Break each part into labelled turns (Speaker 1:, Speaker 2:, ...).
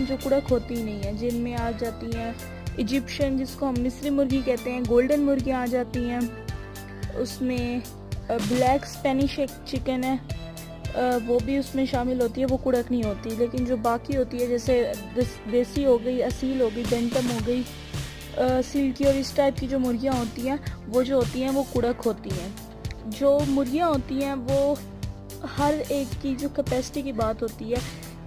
Speaker 1: जो कुड़क होती ही नहीं है, जिनमें आ जाती हैं इजिप्शियन, जिसको हम मिस्री मुर्गी कहते हैं, गोल्डन मुर्गी आ जाती हैं, उसमें ब्लैक स्पेनिश एक चिकन है, वो भी उसमें शामिल होती है, वो कुड़क नहीं होती। लेकिन जो बाकी होती है जैसे देसी हो गई, असील हो गई, बेंटम हो गई, सिल्की और इस टाइप की जो मुर्गियाँ होती हैं वो जो होती हैं वो कुड़क होती हैं। जो मुर्गियाँ होती हैं वो हर एक की जो कैपेसिटी की बात होती है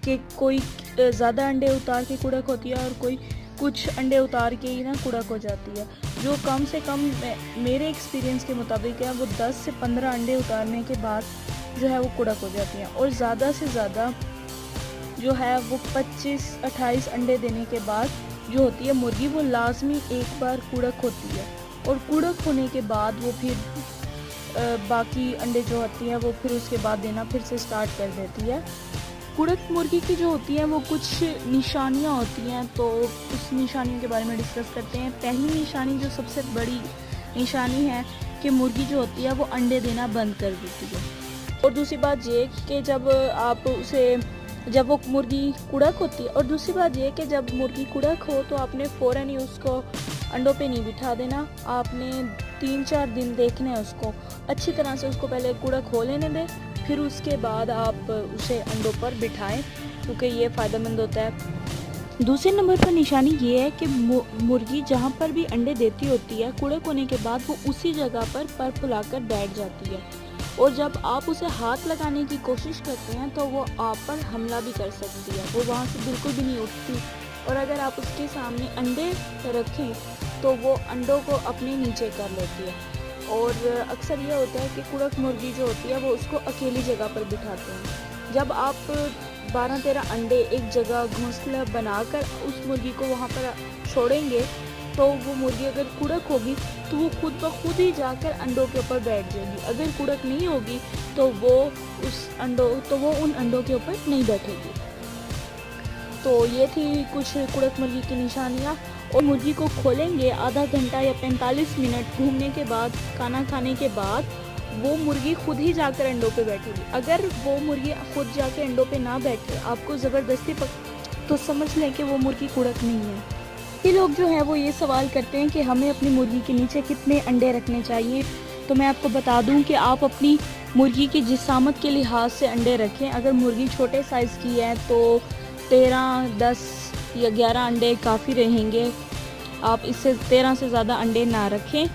Speaker 1: कि कोई ज़्यादा अंडे उतार के कुड़क होती है और कोई कुछ अंडे उतार के ही ना कुड़क हो जाती है। जो कम से कम मेरे एक्सपीरियंस के मुताबिक है वो 10 से 15 अंडे उतारने के बाद जो है वो कुड़क हो जाती हैं, और ज़्यादा से ज़्यादा जो है वो 25-28 अंडे देने के बाद जो होती है मुर्गी वो लाजमी एक बार कुड़क होती है, और कुड़क होने के बाद वो फिर बाकी अंडे जो होती हैं वो फिर उसके बाद देना फिर से स्टार्ट कर देती है। कुड़क मुर्गी की जो होती हैं वो कुछ निशानियां होती हैं, तो उस निशानियों के बारे में डिस्कस करते हैं। पहली निशानी जो सबसे बड़ी निशानी है कि मुर्गी जो होती है वो अंडे देना बंद कर देती है। और दूसरी बात ये कि जब वो मुर्गी कुड़क होती है, और दूसरी बात ये कि जब मुर्गी कुड़क हो तो आपने फ़ौरन ही उसको अंडों पे नहीं बिठा देना, आपने 3-4 दिन देखना है उसको अच्छी तरह से, उसको पहले कुड़क हो लेने दें, फिर उसके बाद आप उसे अंडों पर बिठाएं, क्योंकि ये फ़ायदेमंद होता है। दूसरे नंबर पर निशानी ये है कि मुर्गी जहाँ पर भी अंडे देती होती है कुड़क होने के बाद वो उसी जगह पर पर फुलाकर बैठ जाती है, और जब आप उसे हाथ लगाने की कोशिश करते हैं तो वो आप पर हमला भी कर सकती है, वो वहाँ से बिल्कुल भी नहीं उठती, और अगर आप उसके सामने अंडे रखें तो वो अंडों को अपने नीचे कर लेती है। और अक्सर ये होता है कि कुड़क मुर्गी जो होती है वो उसको अकेली जगह पर बिठाते हैं। जब आप 12-13 अंडे एक जगह घोंसला बनाकर उस मुर्गी को वहाँ पर छोड़ेंगे तो वो मुर्गी अगर कुड़क होगी तो वो खुद ब खुद ही जाकर अंडों के ऊपर बैठ जाएगी, अगर कुड़क नहीं होगी तो वो उन अंडों के ऊपर नहीं बैठेगी। तो ये थी कुछ कुड़क मुर्गी की निशानियाँ। और मुर्गी को खोलेंगे आधा घंटा या 45 मिनट घूमने के बाद, खाना खाने के बाद वो मुर्गी खुद ही जाकर अंडों पे बैठेगी। अगर वो मुर्गी खुद जाकर अंडों पे ना बैठे, आपको ज़बरदस्ती तो समझ लें कि वो मुर्गी कुड़क नहीं है। ये लोग जो है वो ये सवाल करते हैं कि हमें अपनी मुर्गी के नीचे कितने अंडे रखने चाहिए। तो मैं आपको बता दूं कि आप अपनी मुर्गी की जिसामत के लिहाज से अंडे रखें। अगर मुर्गी छोटे साइज़ की है तो 13, 10 या 11 अंडे काफ़ी रहेंगे, आप इससे 13 से ज़्यादा अंडे ना रखें।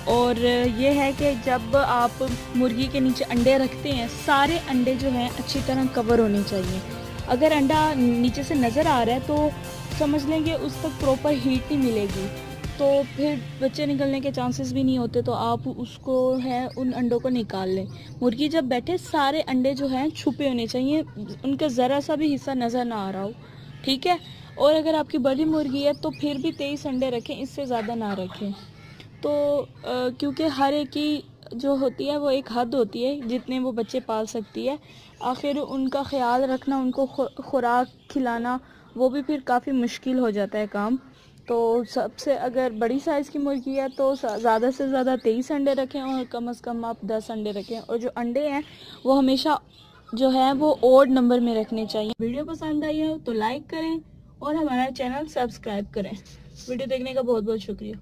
Speaker 1: और ये है कि जब आप मुर्गी के नीचे अंडे रखते हैं सारे अंडे जो हैं अच्छी तरह कवर होने चाहिए। अगर अंडा नीचे से नज़र आ रहा है तो समझ लेंगे उस तक प्रॉपर हीट नहीं मिलेगी, तो फिर बच्चे निकलने के चांसेस भी नहीं होते, तो आप उसको है उन अंडों को निकाल लें। मुर्गी जब बैठे सारे अंडे जो हैं छुपे होने चाहिए, उनका ज़रा सा भी हिस्सा नज़र ना आ रहा हो, ठीक है। और अगर आपकी बड़ी मुर्गी है तो फिर भी 23 अंडे रखें, इससे ज़्यादा ना रखें। तो क्योंकि हर एक की जो होती है वो एक हद होती है जितने वो बच्चे पाल सकती है, आखिर उनका ख्याल रखना, उनको खुराक खिलाना वो भी फिर काफ़ी मुश्किल हो जाता है काम। तो सबसे अगर बड़ी साइज़ की मुर्गी है तो ज़्यादा से ज़्यादा 23 अंडे रखें, और कम से कम आप 10 अंडे रखें, और जो अंडे हैं वो हमेशा जो है वो ओड नंबर में रखने चाहिए। वीडियो पसंद आई हो तो लाइक करें और हमारा चैनल सब्सक्राइब करें। वीडियो देखने का बहुत बहुत शुक्रिया।